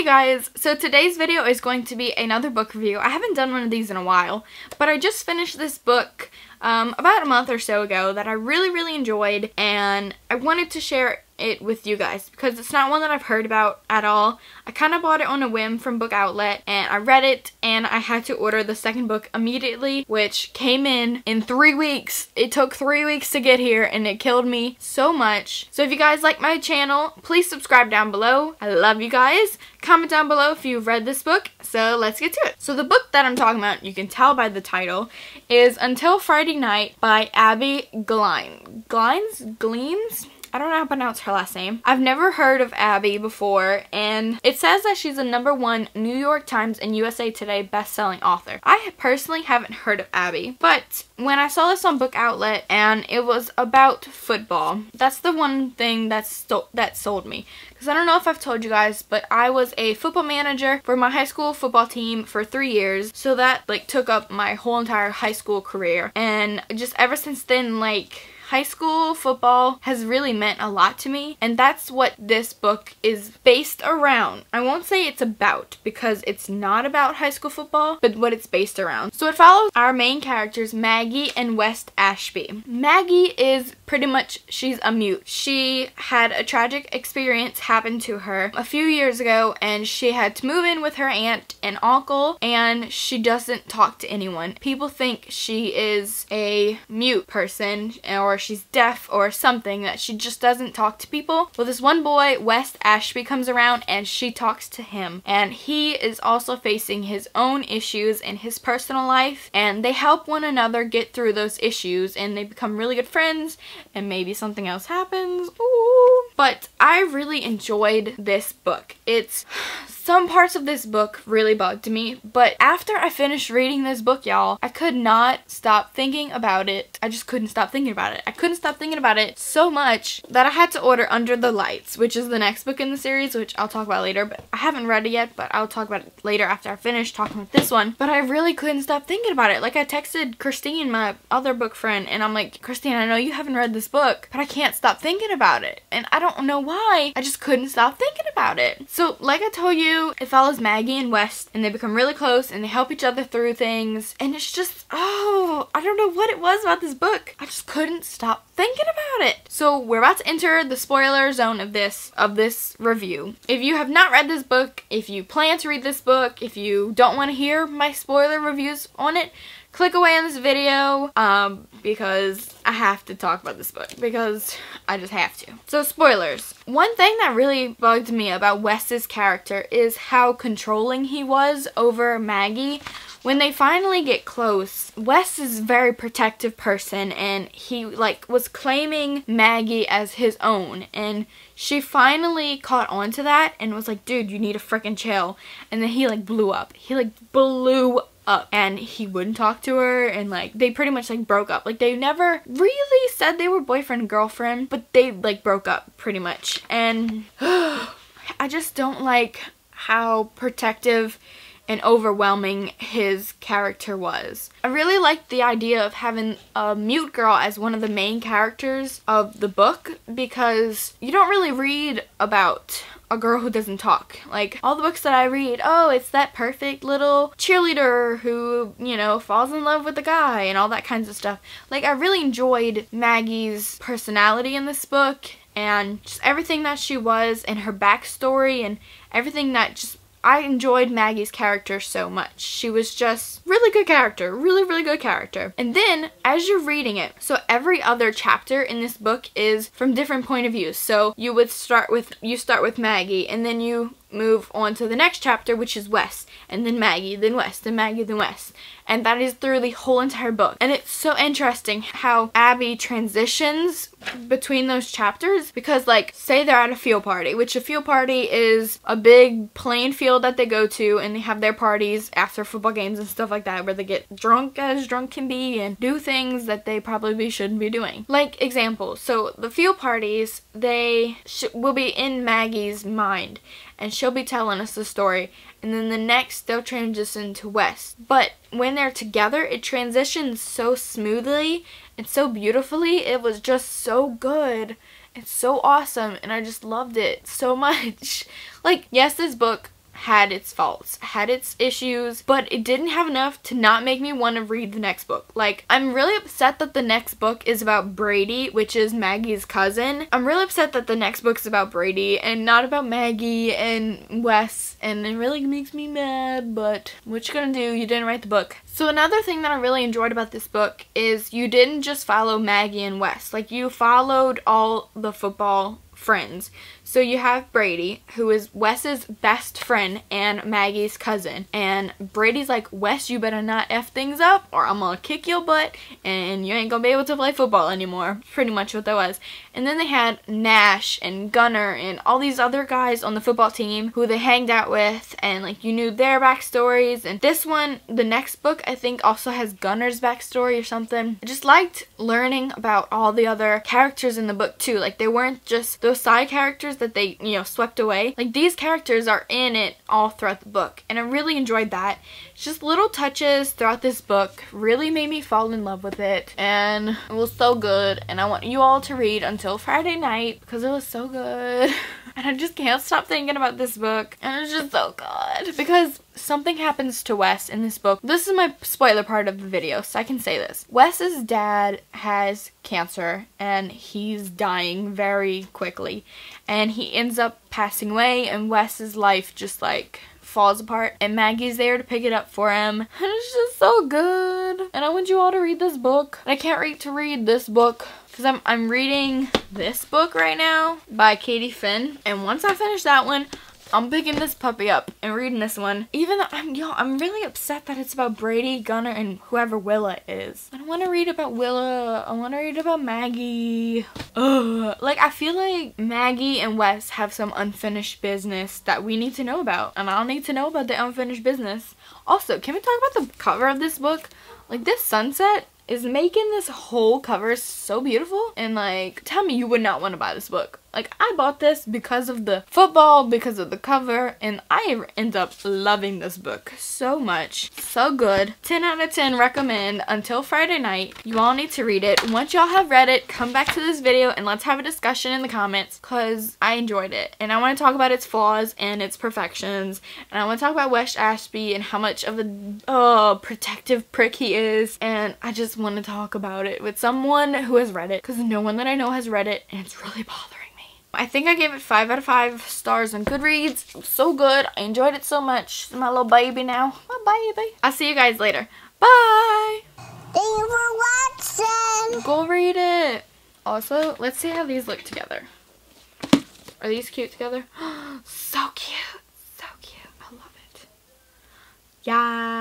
Hey guys, so today's video is going to be another book review. I haven't done one of these in a while, but I just finished this book about a month or so ago that I really enjoyed, and I wanted to share it with you guys because it's not one that I've heard about at all. I kind of bought it on a whim from Book Outlet, and I read it, and I had to order the second book immediately, which came in 3 weeks. It took 3 weeks to get here, and it killed me so much. So if you guys like my channel, please subscribe down below. I love you guys. Comment down below if you've read this book. So let's get to it. So the book that I'm talking about, you can tell by the title, is Until Friday Night by Abbi Glines? I don't know how to pronounce her last name. I've never heard of Abbi before, and it says that she's a #1 New York Times and USA Today best-selling author. I personally haven't heard of Abbi, but when I saw this on Book Outlet and it was about football, that's the one thing that sold me. Because I don't know if I've told you guys, but I was a football manager for my high school football team for 3 years, so that took up my whole entire high school career, and just ever since then, high school football has really meant a lot to me, and that's what this book is based around. I won't say it's about, because it's not about high school football, but what it's based around. So it follows our main characters, Maggie and West Ashby. Maggie is pretty much, she's a mute. She had a tragic experience happen to her a few years ago, and she had to move in with her aunt and uncle, and she doesn't talk to anyone. People think she is a mute person, or she's deaf or something, that she just doesn't talk to people. Well, this one boy, West Ashby, comes around and she talks to him, and he is also facing his own issues in his personal life, and they help one another get through those issues, and they become really good friends, and maybe something else happens. Ooh. But I really enjoyed this book. Some parts of this book really bugged me, but after I finished reading this book, y'all, I could not stop thinking about it. I just couldn't stop thinking about it. I couldn't stop thinking about it so much that I had to order Under the Lights, which is the next book in the series, which I'll talk about later, but I haven't read it yet, but I'll talk about it later after I finish talking about this one. But I really couldn't stop thinking about it. I texted Christine, my other book friend, and I'm like, Christine, I know you haven't read this book, but I can't stop thinking about it. And I don't know why. I just couldn't stop thinking about it. So, like I told you, it follows Maggie and West, and they become really close, and they help each other through things, and it's just, oh, I don't know what it was about this book. I just couldn't stop thinking about it. So we're about to enter the spoiler zone of this review. If you have not read this book, if you plan to read this book, if you don't want to hear my spoiler reviews on it, click away on this video, because I have to talk about this book, because I just have to. So, spoilers. One thing that really bugged me about Wes's character is how controlling he was over Maggie. When they finally get close, Wes is a very protective person, and he was claiming Maggie as his own, and she finally caught on to that and was like, dude, you need to frickin' chill. And then he blew up. He blew up, and he wouldn't talk to her, and they pretty much broke up. They never really said they were boyfriend and girlfriend, but they broke up pretty much. And I just don't like how protective and overwhelming his character was. I really liked the idea of having a mute girl as one of the main characters of the book, because you don't really read about a girl who doesn't talk. All the books that I read, oh, it's that perfect little cheerleader who, falls in love with a guy and all that kinds of stuff. I really enjoyed Maggie's personality in this book, and just everything that she was, and her backstory, and everything that I enjoyed Maggie's character so much. She was just really good character. Really good character. And then, as you're reading it, so every other chapter in this book is from different point of views. So you start with Maggie, and then you move on to the next chapter, which is Wes, and then Maggie, then Wes, then Maggie, then Wes. And that is through the whole entire book. And it's so interesting how Abbi transitions between those chapters, because say they're at a field party, which a field party is a big playing field that they go to, and they have their parties after football games and stuff like that, where they get drunk as drunk can be and do things that they probably shouldn't be doing. Example, so the field parties, they will be in Maggie's mind, and she'll be telling us the story, and then the next they'll transition to West. But when they're together, it transitions so smoothly and so beautifully. It was just so good. It's so awesome, and I just loved it so much. Yes, this book had its faults, had its issues, but it didn't have enough to not make me want to read the next book. Like, I'm really upset that the next book is about Brady, which is Maggie's cousin. I'm really upset that the next book is about Brady and not about Maggie and Wes, and it really makes me mad, but what you gonna do? You didn't write the book. So another thing that I really enjoyed about this book is you didn't just follow Maggie and Wes. Like, you followed all the football friends. So you have Brady, who is Wes's best friend and Maggie's cousin. And Brady's like, Wes, you better not F things up or I'm gonna kick your butt and you ain't gonna be able to play football anymore. Pretty much what that was. And then they had Nash and Gunner and all these other guys on the football team who they hanged out with, and like you knew their backstories. And this one, the next book, I think also has Gunner's backstory or something. I just liked learning about all the other characters in the book too. Like, they weren't just those side characters that they, you know, swept away. Like, these characters are in it all throughout the book, and I really enjoyed that. Just little touches throughout this book really made me fall in love with it, and it was so good, and I want you all to read until Friday night because it was so good. And I just can't stop thinking about this book, and it's just so good because something happens to Wes in this book. This is my spoiler part of the video, so I can say this. Wes's dad has cancer and he's dying very quickly, and he ends up passing away, and Wes's life just like falls apart, and Maggie's there to pick it up for him, and it's just so good. And I want you all to read this book. And I can't wait to read this book because I'm reading this book right now by Katie Finn, and once I finish that one, I'm picking this puppy up and reading this one. Even though I'm really upset that it's about Brady, Gunner, and whoever Willa is. I don't want to read about Willa. I want to read about Maggie. Ugh. Like, I feel like Maggie and Wes have some unfinished business that we need to know about, and I'll need to know about the unfinished business. Also, can we talk about the cover of this book? Like, this sunset is making this whole cover so beautiful, and like, tell me you would not want to buy this book. Like, I bought this because of the football, because of the cover, and I end up loving this book so much. So good. 10 out of 10 recommend until Friday night. You all need to read it. Once y'all have read it, come back to this video and let's have a discussion in the comments because I enjoyed it. And I want to talk about its flaws and its perfections. And I want to talk about Wes Ashby and how much of a protective prick he is. And I just want to talk about it with someone who has read it because no one that I know has read it, and it's really bothering. I think I gave it 5 out of 5 stars on Goodreads. It was so good. I enjoyed it so much. It's my little baby now. My baby. I'll see you guys later. Bye. Thank you for watching. Go read it. Also, let's see how these look together. Are these cute together? So cute. So cute. I love it. Yeah.